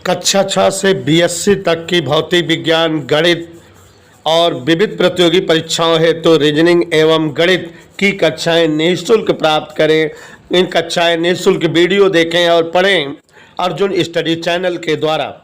कक्षा 6 से बीएससी तक की भौतिक विज्ञान, गणित और विविध प्रतियोगी परीक्षाओं हेतु रीजनिंग एवं गणित की कक्षाएं निःशुल्क प्राप्त करें। इन कक्षाएं निःशुल्क वीडियो देखें और पढ़ें अर्जुन स्टडी चैनल के द्वारा।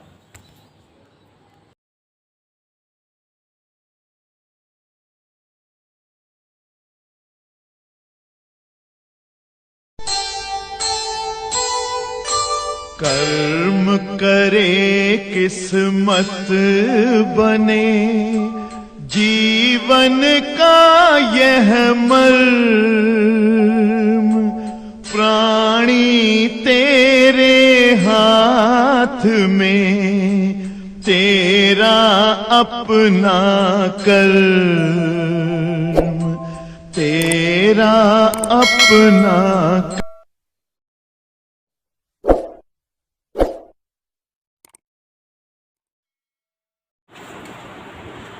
कर्म करे किस्मत बने, जीवन का यह मर्म प्राणी तेरे हाथ में, तेरा अपना कर्म, तेरा अपना।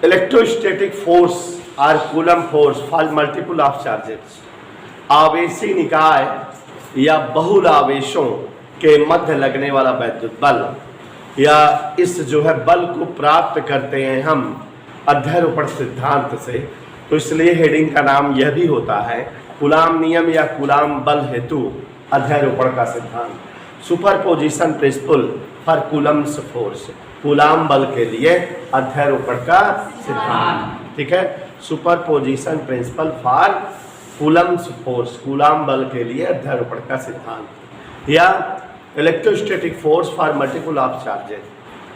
इलेक्ट्रोस्टैटिक फोर्स और Coulomb force for multiple of charges. आवेशी निकाय या बहुल आवेशों के मध्य लगने वाला वैद्युत बल या इस जो है बल को प्राप्त करते हैं हम अध्यारोपण सिद्धांत से, तो इसलिए हेडिंग का नाम यह भी होता है कूलाम नियम या कूलाम बल हेतु अध्यारोपण का सिद्धांत। Superposition principle for Coulomb's force, Coulomb बल के लिए अध्यारोपण का सिद्धांत। ठीक है, superposition principle for Coulomb's force, Coulomb बल के लिए अध्यारोपण का सिद्धांत। या electrostatic force for multiple of charges,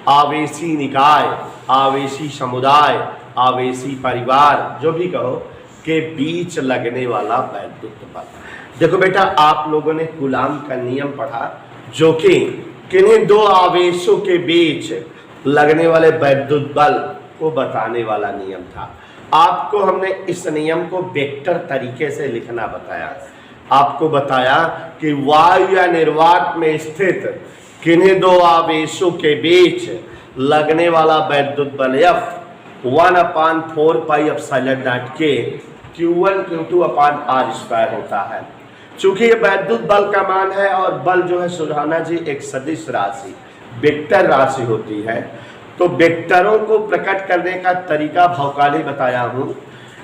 आवेशी निकाय, आवेशी समुदाय, आवेशी परिवार, जो भी कहो, के बीच लगने वाला वैद्युत बल। देखो बेटा, आप लोगों ने कूलाम का नियम पढ़ा जो कि किन्हीं दो आवेशों के बीच लगने वाले वैद्युत बल को बताने वाला नियम था। आपको हमने इस नियम को वेक्टर तरीके से लिखना बताया। आपको बताया कि वायु या निर्वात में स्थित किन्हीं दो आवेशों के बीच लगने वाला वैद्युत बल F 1/4πε0 के Q1 Q2/r² होता है। चूंकि ये वैद्युत बल का मान है और बल जो है सुरहाना जी एक सदिश राशि, वेक्टर राशि होती है, तो वेक्टरों को प्रकट करने का तरीका भौकाली बताया हूं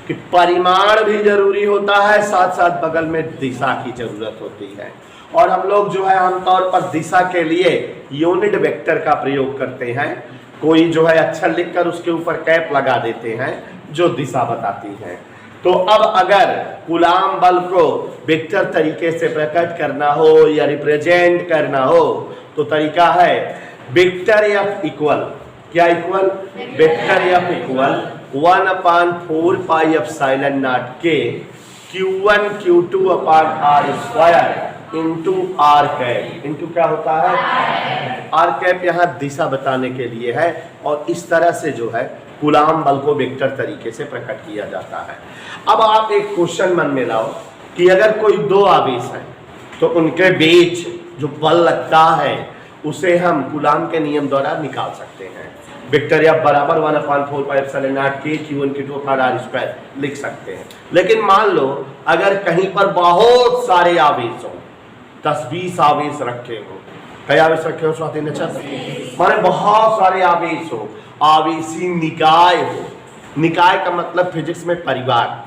कि परिमाण भी जरूरी होता है, साथ साथ बगल में दिशा की जरूरत होती है। और हम लोग जो है आमतौर पर दिशा के लिए यूनिट वेक्टर का प्रयोग करते हैं। कोई जो है अक्षर लिखकर उसके ऊपर कैप लगा देते हैं जो दिशा बताती है। तो अब अगर कूलाम बल को वेक्टर तरीके से प्रकट करना हो या रिप्रेजेंट करना हो तो तरीका है वेक्टर F इक्वल, क्या इक्वल, वेक्टर F इक्वल 1/4πε0 के Q1 Q2/r² into are cap. Into क्या होता है, आर कैप यहाँ दिशा बताने के लिए है। और इस तरह से जो है कूलाम बल को वेक्टर तरीके से प्रकट किया जाता है। अब आप एक क्वेश्चन मन में लाओ कि अगर कोई दो आवेश हैं तो उनके बीच जो बल लगता है उसे हम कूलाम के नियम द्वारा निकाल सकते हैं। वेक्टर F बराबर 1/4πε0 के Q1 Q2/r² लिख सकते हैं। लेकिन मान लो अगर कहीं पर बहुत सारे आवेश हो, 10-20 आवेश रखे हो, कई आवेश रखे हो स्वाति ने, माने बहुत सारे आवेश हो, आवेशी निकाय हो। निकाय का मतलब फिजिक्स में परिवार,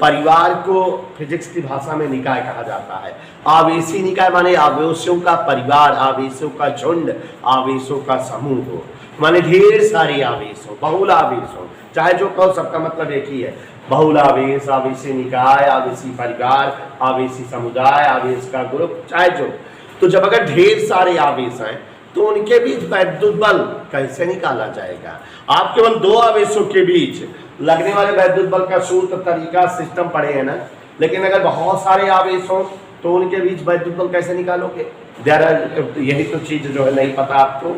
परिवार को फिजिक्स की भाषा में निकाय कहा जाता है। आवेशी निकाय माने आवेशों का परिवार, आवेशों का झुंड, आवेशों का समूह हो, माने ढेर सारे आवेश हो, बहुल आवेश हो, चाहे जो कहो सबका मतलब एक ही है, बहुल आवेश, आवेशी निकाय, आवेशी परिवार, आवेशी समुदाय, आवेश का ग्रुप, चाहे जो। तो जब अगर ढेर सारे आवेश हैं तो उनके बीच वैद्युत बल कैसे निकाला जाएगा? आप केवल दो आवेशों के बीच लगने वाले वैद्युत बल का सूत्र, तरीका, सिस्टम पढ़े हैं ना, लेकिन अगर बहुत सारे आवेश हो तो उनके बीच वैद्युत बल कैसे निकालोगे? यही तो चीज जो है नहीं पता आपको।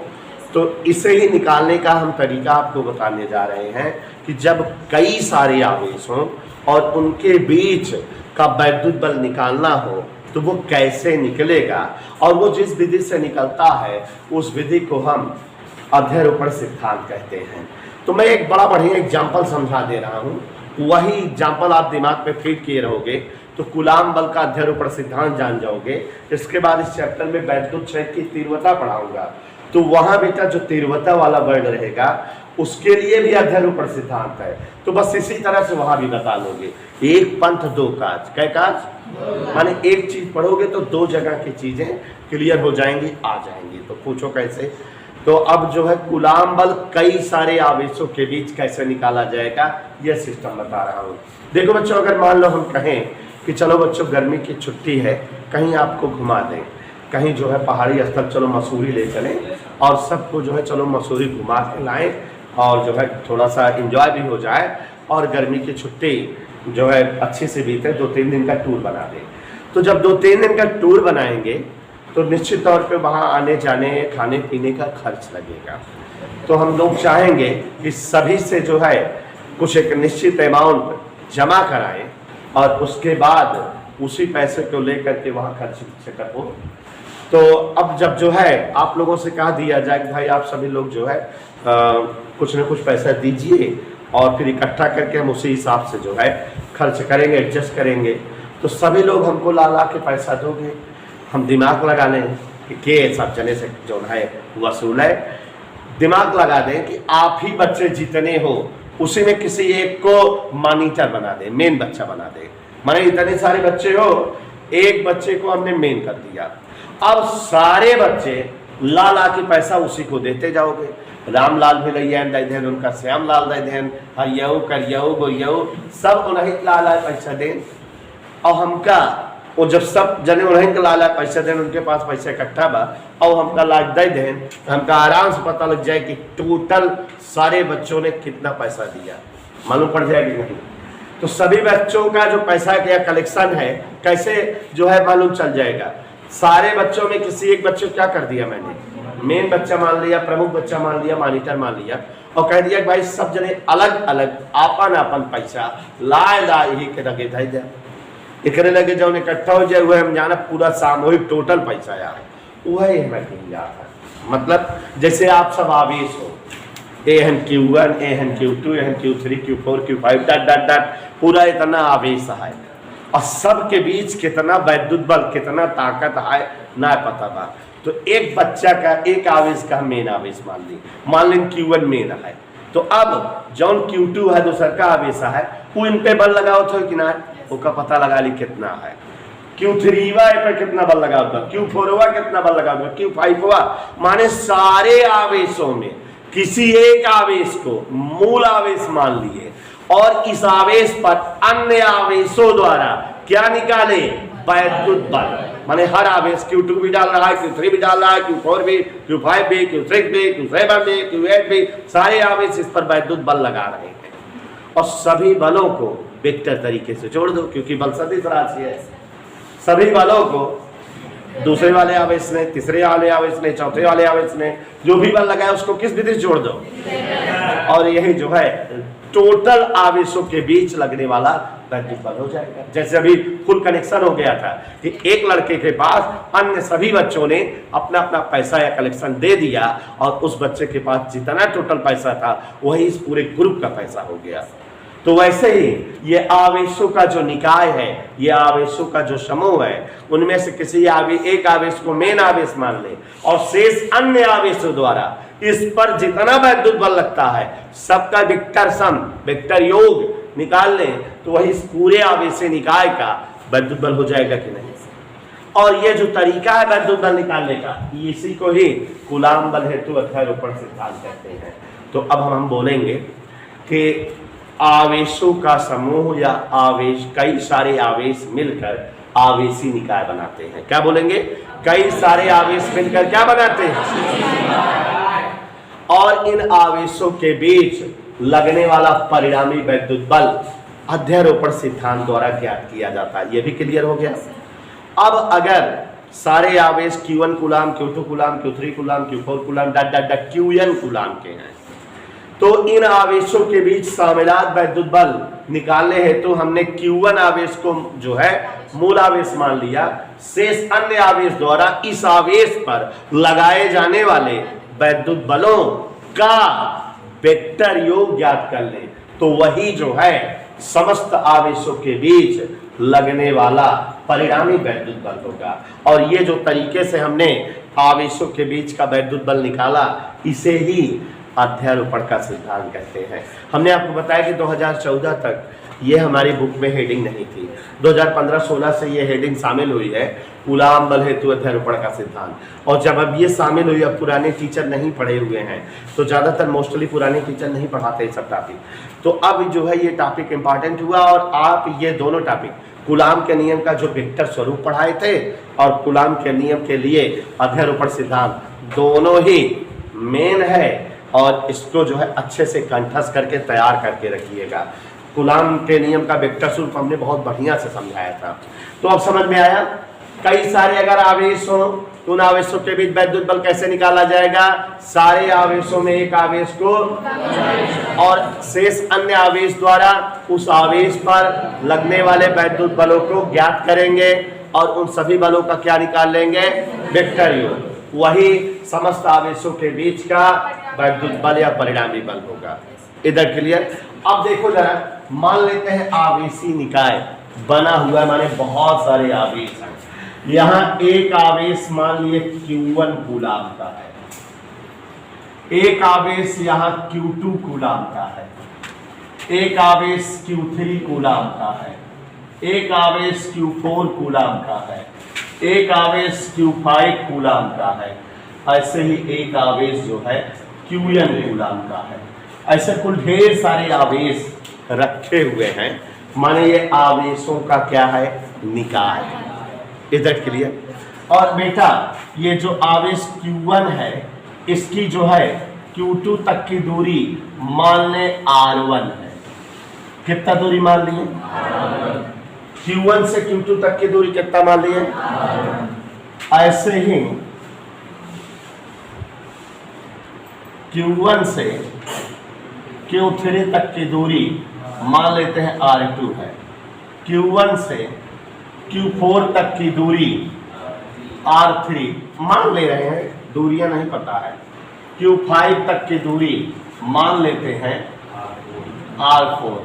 तो इसे ही निकालने का हम तरीका आपको बताने जा रहे हैं कि जब कई सारे आवेश हों और उनके बीच का वैद्युत बल निकालना हो तो वो कैसे निकलेगा, और वो जिस विधि से निकलता है उस विधि को हम अध्यारोपण सिद्धांत कहते हैं। तो मैं एक बड़ा बढ़िया एग्जाम्पल समझा दे रहा हूँ, वही एग्जाम्पल आप दिमाग में फीड किए रहोगे तो कूलाम बल का अध्यारोपण सिद्धांत जान जाओगे। इसके बाद इस चैप्टर में वैद्युत क्षेत्र की तीव्रता पढ़ाऊंगा, तो वहां बेटा जो तीव्रता वाला वर्ण रहेगा उसके लिए भी अध्यारोपण सिद्धांत है। तो बस इसी तरह से वहां भी बता लोगे, एक पंथ दो काज। क्या काज? माने एक चीज पढ़ोगे तो दो जगह की चीजें क्लियर हो जाएंगी, आ जाएंगी। तो पूछो कैसे? तो अब जो है कूलाम बल कई सारे आवेशों के बीच कैसे निकाला जाएगा, यह सिस्टम बता रहा हूँ। देखो बच्चों, अगर मान लो हम कहें कि चलो बच्चों गर्मी की छुट्टी है, कहीं आपको घुमा दें, कहीं जो है पहाड़ी स्थल, चलो मसूरी ले चलें और सबको जो है चलो मसूरी घुमा के लाएं और जो है थोड़ा सा एंजॉय भी हो जाए और गर्मी की छुट्टी जो है अच्छे से बीते, 2-3 दिन का टूर बना दें। तो जब 2-3 दिन का टूर बनाएंगे तो निश्चित तौर पे वहाँ आने जाने खाने पीने का खर्च लगेगा। तो हम लोग चाहेंगे कि सभी से जो है कुछ एक निश्चित अमाउंट जमा कराएं और उसके बाद उसी पैसे को लेकर के वहाँ खर्च करो। तो अब जब जो है आप लोगों से कहा दिया जाए कि भाई आप सभी लोग जो है कुछ न कुछ पैसा दीजिए और फिर इकट्ठा करके हम उसी हिसाब से जो है खर्च करेंगे, एडजस्ट करेंगे। तो सभी लोग हमको ला ला के पैसा दोगे, हम दिमाग लगा लें कि सब जने से जो है वसूल है। दिमाग लगा दें कि आप ही बच्चे जितने हो उसी में किसी एक को मॉनिटर बना दें, मेन बच्चा बना दें। माने इतने सारे बच्चे हो, एक बच्चे को हमने मेन कर दिया। अब सारे बच्चे ला ला के पैसा उसी को देते जाओगे। रामलाल भी लैन दे देन, उनका श्यामलाल दे देन, हरियऊ करियऊ गोरियऊ सब उन्हें ला ला पैसा दें। और हमका वो जब सब जने उन्हें ला ला पैसा दें, उनके पास पैसा इकट्ठा बा और हमका लाज दे दें, हमका आराम से पता लग जाए कि टोटल सारे बच्चों ने कितना पैसा दिया, मालूम पड़ जाएगी नहीं। तो सभी बच्चों का जो पैसा का कलेक्शन है कैसे जो है मालूम चल जाएगा। सारे बच्चों में किसी एक बच्चे को क्या कर दिया मैंने, मेन बच्चा मान लिया, प्रमुख बच्चा मान लिया, मॉनिटर मान लिया और कह दिया कि भाई सब जने अलग अलग आपन आपन पैसा लाए ला ही के लगे दे दे, एकरे लगे जौन इकट्ठा हो जाए वह हम जाना पूरा सामूहिक टोटल पैसा यार वह हमें कहीं जाता है। मतलब जैसे आप सब आवेश हो, AN-Q1, AN-Q2, AN-Q3, Q4, Q5 डट डट डट पूरा इतना आवेश है और सब के बीच कितना वैद्युत बल कितना ताकत है ना पता बा। तो एक बच्चा का एक आवेश का मेन आवेश मान ली Q1 मेन है। तो अब जौन Q2 है दूसरा का आवेश है वो इन पे बल लगाओ तो कि ना उसका पता लगा ली कितना है। Q3 पे कितना बल लगा होगा, Q4 कितना बल लगा होगा, Q5 माने सारे आवेशों में किसी एक आवेश को मूल आवेश मान लिए और इस आवेश पर अन्य आवेशों द्वारा क्या निकाले, वैद्युत बल। माने हर आवेश Q2 भी डाल रहा है, Q3 भी डाल रहा है, Q4 भी, Q5 भी, Q6 भी, Q7 भी, Q8 भी, सारे आवेश इस पर वैद्युत बल लगा रहे हैं और सभी बलों को वेक्टर तरीके से जोड़ दो क्योंकि बल सदिश राशि है। सभी बलों को दूसरे वाले आवेश ने, तीसरे वाले आवेश ने, चौथे वाले आवेश ने जो भी बल लगाया उसको किस विधि से जोड़ दो और यही जो है टोटल आवेशों के बीच लगने वाला वैद्युत बल हो जाएगा। जैसे अभी फुल कनेक्शन हो गया था कि एक लड़के के पास अन्य सभी बच्चों ने अपना अपना पैसा या कलेक्शन दे दिया और उस बच्चे के पास जितना टोटल पैसा था वही इस पूरे ग्रुप का पैसा हो गया। तो वैसे ही ये आवेशों का जो निकाय है, ये आवेशों का जो समूह है, उनमें से किसी एक आवेश को मेन आवेश मान ले और शेष अन्य आवेशों द्वारा इस पर जितना वैद्युत बल लगता है सबका वेक्टर सम, वेक्टर योग निकाल लें तो वही इस पूरे आवेश निकाय का वैद्युत बल हो जाएगा कि नहीं। और ये जो तरीका है वैद्युत बल निकालने का, इसी को ही कूलाम बल हेतु अध्यारोपण सिद्धांत कहते हैं। तो अब हम बोलेंगे कि आवेशों का समूह या आवेश, कई सारे आवेश मिलकर आवेशी निकाय बनाते हैं। क्या बोलेंगे, कई सारे आवेश मिलकर क्या बनाते हैं और इन आवेशों के बीच लगने वाला परिणामी वैद्युत बल अध्यारोपण सिद्धांत द्वारा ज्ञात किया जाता है। यह भी क्लियर हो गया। अब अगर सारे आवेश Q1 coulomb, Q2 coulomb, Q3 coulomb, Q4 coulomb dot dot dot Qn coulomb के हैं तो इन आवेशों के बीच शामिलात वैद्युत बल निकालने हेतु तो हमने Q1 आवेश को जो है मूल आवेश मान लिया, शेष अन्य आवेश द्वारा इस आवेश पर लगाए जाने वाले वैद्युत बलों का वेक्टर योग ज्ञात कर ले तो वही जो है समस्त आवेशों के बीच लगने वाला परिणामी वैद्युत बल होगा। और ये जो तरीके से हमने आवेशों के बीच का वैद्युत बल निकाला, इसे ही अध्यारोपण का सिद्धांत कहते हैं। हमने आपको बताया कि 2014 तक ये हमारी बुक में हेडिंग नहीं थी, 2015-16 से ये हेडिंग शामिल हुई है, कूलाम बल हेतु अध्यारोपण का सिद्धांत। और जब अब ये शामिल हुई, अब पुराने टीचर नहीं पढ़े हुए हैं, तो ज़्यादातर मोस्टली पुराने टीचर नहीं पढ़ाते सब टॉपिक, तो अब जो है ये टॉपिक इंपॉर्टेंट हुआ। और आप ये दोनों टॉपिक, कूलाम के नियम का जो वेक्टर स्वरूप पढ़ाए थे और कूलाम के नियम के लिए अध्यारोपण सिद्धांत, दोनों ही मेन है, और इसको जो है अच्छे से कंठस्थ करके तैयार करके रखिएगा। कूलाम के नियम का वेक्टर स्वरूप हमने बहुत बढ़िया से समझाया था, तो अब समझ में आया। कई सारे अगर आवेश हो तो उन आवेशों के बीच वैद्युत बल कैसे निकाला जाएगा? सारे आवेशों में एक आवेश को और शेष अन्य आवेश द्वारा उस आवेश पर लगने वाले वैद्युत बलों को ज्ञात करेंगे और उन सभी बलों का क्या निकाल लेंगे? वेक्टर योग। वही समस्त आवेशों के बीच का वैद्युत बल या परिणामी बल होगा। इधर क्लियर? अब देखो जरा, मान लेते हैं आवेशी निकाय बना हुआ है, माने बहुत सारे आवेश हैं। यहाँ एक आवेश मान लिए Q1 कूलाम का है, एक आवेश यहाँ Q2 कूलाम का है, एक आवेश Q3 कूलाम का है, एक आवेश Q4 कूलाम का है, एक आवेश Q5 कूलाम का है, ऐसे ही एक आवेश जो है Qn कूलाम का है। ऐसे कुल ढेर सारे आवेश रखे हुए हैं, माने ये आवेशों का क्या है? निकाय। इधर क्लियर? और बेटा ये जो आवेश Q1 है, इसकी जो है Q2 तक की दूरी मान ले R1 है। कितना दूरी मान लिए? Q1 से Q2 तक की दूरी कितना मान लिए? ऐसे ही Q1 से Q3 तक की दूरी मान लेते हैं R2 है। Q1 से Q4 तक की दूरी R3 मान ले रहे हैं, दूरियां नहीं पता है। Q5 तक की दूरी मान लेते हैं R4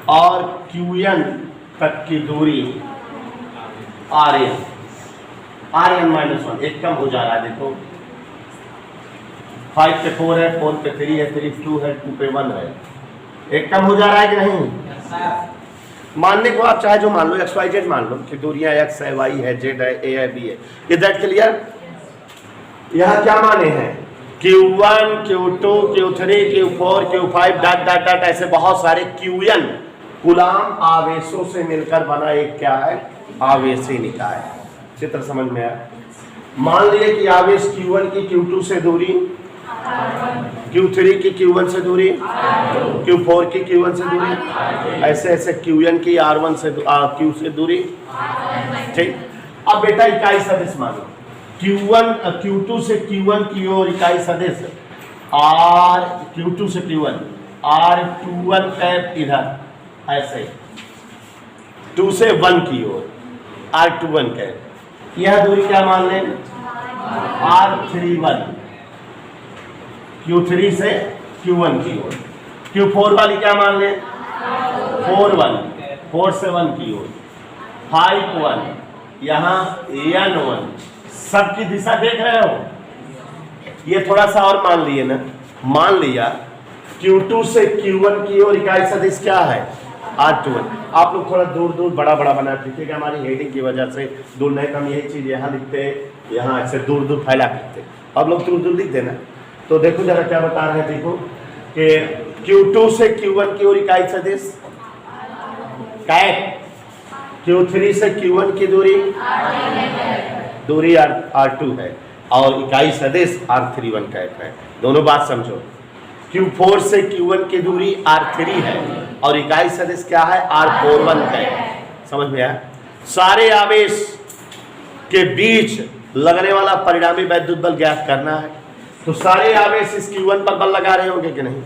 और Qn तक की दूरी Rn। -1 एक कम हो जा रहा है, देखो 5 पे 4 है, 4 पे 3 है, 3 पे 2 है, 2 पे 1 है, एक कम हो जा रहा है कि नहीं? मानने को आप चाहे जो मान लो, XYZ मान लो कि दूरियां X है, Y है, Z है, A है, B है। इधर क्लियर? यहाँ क्या माने हैं? Q1, Q2, Q3, Q4, Q5 dot dot dot ऐसे बहुत सारे Qn कूलाम आवेशों से मिलकर बना एक क्या है? आवेशी निकाय। चित्र समझ में आया? मान लिए कि आवेश Q1 की Q2 से दूरी, Q3 की Q1 से दूरी, Q4 की Q1 से दूरी, ऐसे ऐसे Qn की R1 से Q से दूरी। ठीक। अब बेटा इकाई सदिश मानो, Q2 से Q1 की ओर इकाई सदिश R, Q2 से Q1 R21 कैप इधर, ऐसे 2 से 1 की ओर R21 कैप। यह दूरी क्या मान लें? R31। Q3 से Q1 की ओर। Q4 वाली क्या मान लें? 4-1, 4 से 1 की ओर। 5-1, यहाँ N1। सबकी दिशा देख रहे हो? ये थोड़ा सा और मान लिए ना, मान लिया Q2 से Q1 की ओर इकाई सदिश क्या है? R21। आप लोग थोड़ा दूर दूर बड़ा बड़ा बना दीजिएगा, हमारी हेडिंग की वजह से दूर नहीं, हम यही चीज यहाँ लिखते, यहाँ ऐसे दूर दूर फैला करते, आप लोग दूर दूर लिख देना। तो देखो जरा क्या बता रहे हैं, देखो कि Q2 से Q1 की ओर इकाई सदिश कैप, Q3 से Q1 की दूरी R2 है और इकाई सदिश R31 कैप है। दोनों बात समझो, Q4 से Q1 की दूरी R3 है और इकाई सदिश क्या है? R41 है। समझ में आया? सारे आवेश के बीच लगने वाला परिणामी वैद्युत बल ज्ञात करना है। तो सारे आवेश इस Q1 पर बल लगा रहे होंगे कि नहीं?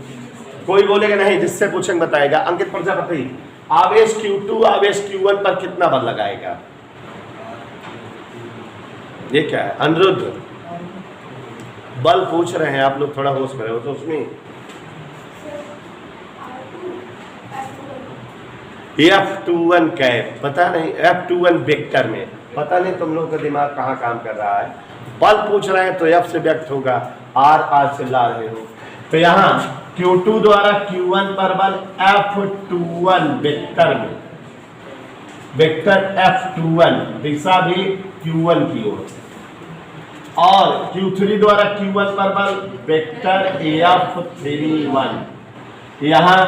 कोई बोलेगा नहीं, जिससे पूछेंगे बताएगा। अंकित प्रजापति, आवेश Q2 आवेश Q1 पर कितना बल लगाएगा? ये क्या है? अनिरुद्ध बल पूछ रहे हैं, आप लोग थोड़ा होश में रहो। तो उसमें F21 कैप, पता नहीं F21 वेक्टर में पता नहीं तुम लोग का दिमाग कहाँ काम कर रहा है। बल पूछ रहे हैं तो F से व्यक्त होगा, R चिल्ला रहे हो। तो यहाँ Q2 द्वारा Q1 पर बल F21 वेक्टर में, वेक्टर F21 दिशा भी Q1 की ओर, और Q3 द्वारा Q1 पर बल वेक्टर F31, यहाँ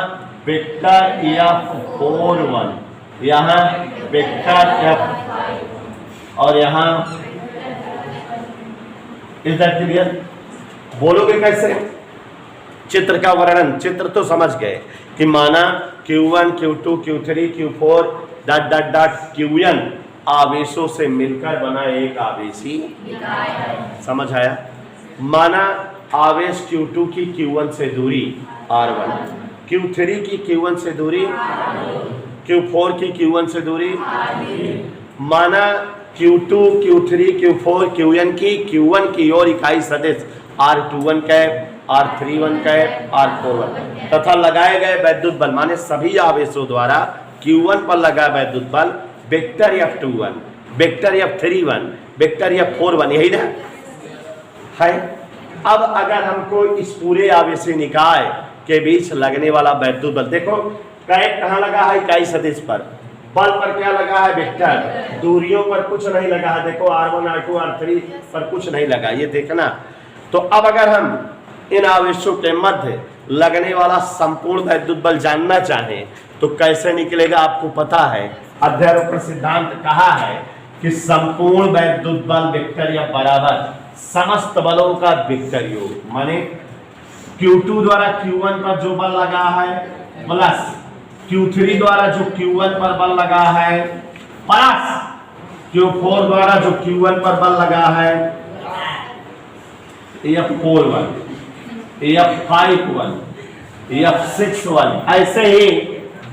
वेक्टर F41, यहाँ वेक्टर F, और यहाँ इज दैट क्लियर? बोलोगे कैसे? चित्र का वर्णन, चित्र तो समझ गए कि माना Q1 Q2 Q3 Q4 dot dot dot Qn आवेशों से मिलकर बना एक आवेशी समझ आया? माना आवेश Q2 की Q1 से दूरी R1, Q3 की Q1 से दूरी, Q4 की Q1 से दूरी, माना Q2 Q3 Q4 Qn की Q1 की ओर इकाई सदिश R21 cap, R31 cap, R41 तथा लगाए गए वैद्युत बल, माने सभी आवेशों द्वारा Q1 पर लगा वैद्युत बल vector F21, vector F31, vector F41, यही ना है। अब अगर हमको इस पूरे आवेशी निकाय के बीच लगने वाला वैद्युत बल, देखो कैप कहाँ लगा है? इकाई सदिश पर। बल पर क्या लगा है? वेक्टर। दूरियों पर कुछ नहीं लगा है, देखो R1 R2 R3 पर कुछ नहीं लगा, ये देखना। तो अब अगर हम इन आवेशों के मध्य लगने वाला संपूर्ण वैद्युत बल जानना चाहें तो कैसे निकलेगा? आपको पता है अध्यारोपण सिद्धांत कहा है कि संपूर्ण वैद्युत बल वेक्टर या बराबर समस्त बलों का वेक्टर योग, माने Q2 द्वारा Q1 पर जो बल लगा है प्लस Q3 द्वारा जो Q1 पर बल लगा है प्लस Q4 द्वारा जो Q1 पर बल लगा है, F41, F51, F61, ऐसे ही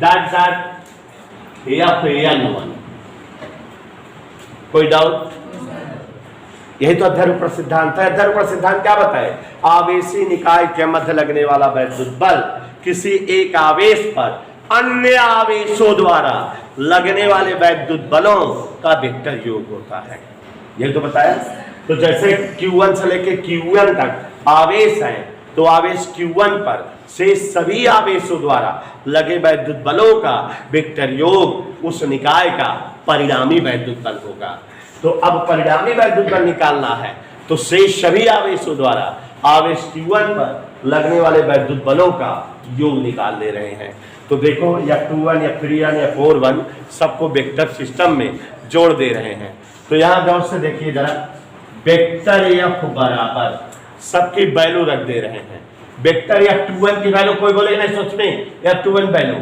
डॉट डॉट Fn1। कोई डाउट? यही तो अध्यारोपण सिद्धांत है। अध्यारोपण सिद्धांत क्या बताए? आवेशी निकाय के मध्य लगने वाला वैद्युत बल किसी एक आवेश पर अन्य आवेशों द्वारा लगने वाले वैद्युत बलों का वेक्टर योग होता है, यही तो बताया। तो जैसे Q1 से लेके Qn तक आवेश है, तो आवेश Q1 पर से सभी आवेशों द्वारा लगे वैद्युत बलों का वेक्टर योग उस निकाय का परिणामी वैद्युत बल होगा। तो अब परिणामी वैद्युत बल निकालना है तो शेष सभी आवेशों द्वारा आवेश Q1 पर लगने वाले वैद्युत बलों का योग निकाल ले रहे हैं। तो देखो F21 F31 F41 सबको वेक्टर सिस्टम में जोड़ दे रहे हैं। तो यहाँ गौर से देखिए जरा, वेक्टर F बराबर सबकी वैल्यू रख दे रहे हैं। वेक्टर F21 की वैल्यू कोई बोले नहीं सोच में, F21 वैल्यू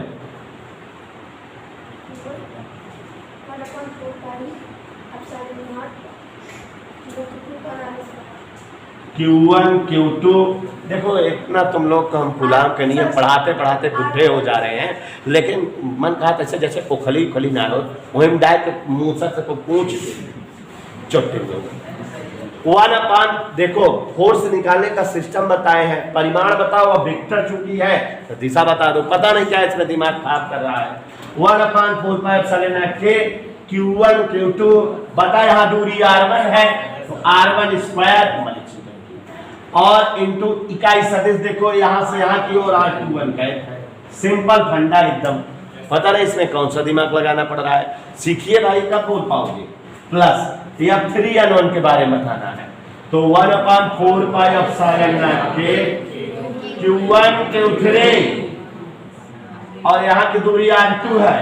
Q1 Q2, देखो इतना तुम लोग को हम गुलाम के नियम पढ़ाते पढ़ाते बुढ़े हो जा रहे हैं, लेकिन मन कहा ऐसे जैसे उखली उखली ना हो, वही डायरेक्ट मुंह से तो पूछ चोटे वन अपान, देखो फोर्स निकालने का सिस्टम बताए हैं, परिमाण बताओ, अब वेक्टर चूंकि है तो दिशा बता दो, पता नहीं क्या इसमें दिमाग खराब कर रहा है। 1/4πε के Q1 Q2 बता, यहाँ दूरी R1 है तो R1 स्क्वायर और इंटू इकाई सदिश, देखो यहाँ से यहाँ की ओर R21 का है। सिंपल फंडा एकदम, पता नहीं इसमें कौन सा दिमाग लगाना पड़ रहा है, सीखिए भाई कब बोल पाओगे। प्लस F3N1 के बारे में बताना है, तो 1/4πε के Q1 Q3 और यहाँ की दूरी R2 है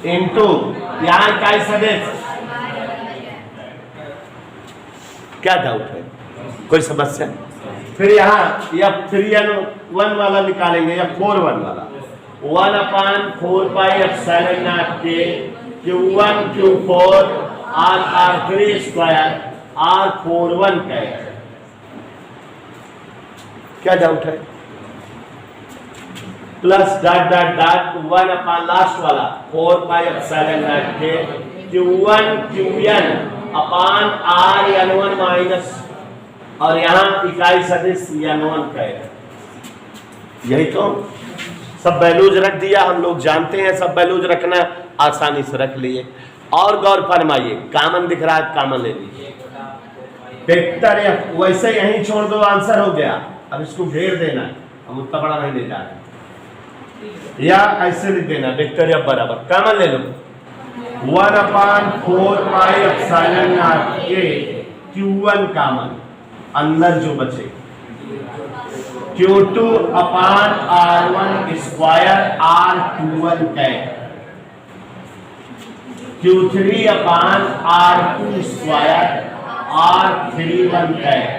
इंटू यहाँ इकाई सदिश। क्या डाउट है? कोई समस्या? फिर यहाँ F3N1 वाला निकालेंगे या F41 वाला, 1/4πε के Q1 Q4 R3 square R41 का है। क्या डाउट है? Plus dot dot dot 1 last वाला 4πε के Q1 Qn अपान R N1 माइनस, और यहाँ इकाई सदिश N1 का है, यही तो सब वैल्यूज रख दिया, हम लोग जानते हैं सब वैल्यूज रखना, आसानी से रख लिए। और गौर फरमाइए, कॉमन दिख रहा है, कॉमन ले लीजिए। वेक्टर एफ वैसे यहीं छोड़ दो, आंसर हो गया। अब इसको घेर देना है, हम उतना बड़ा नहीं ले जा रहे, या ऐसे लिख देना वेक्टर एफ बराबर कॉमन ले लो 1/4 पाई एप्सिलॉन नॉट के Q1 कॉमन, अंदर जो बचे Q2 अपान R1 square R21 cap, Q3 अपान R2 स्क्वायर R31 कैप।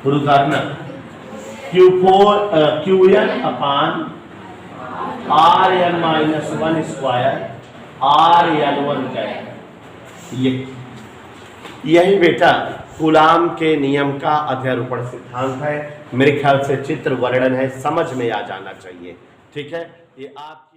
शुरू करना Qn अपान Rn-1 स्क्वायर Rn1 कैप। यही बेटा कूलाम के नियम का अध्यारोपण सिद्धांत है। मेरे ख्याल से चित्र वर्णन है, समझ में आ जाना चाहिए। ठीक है, ये आप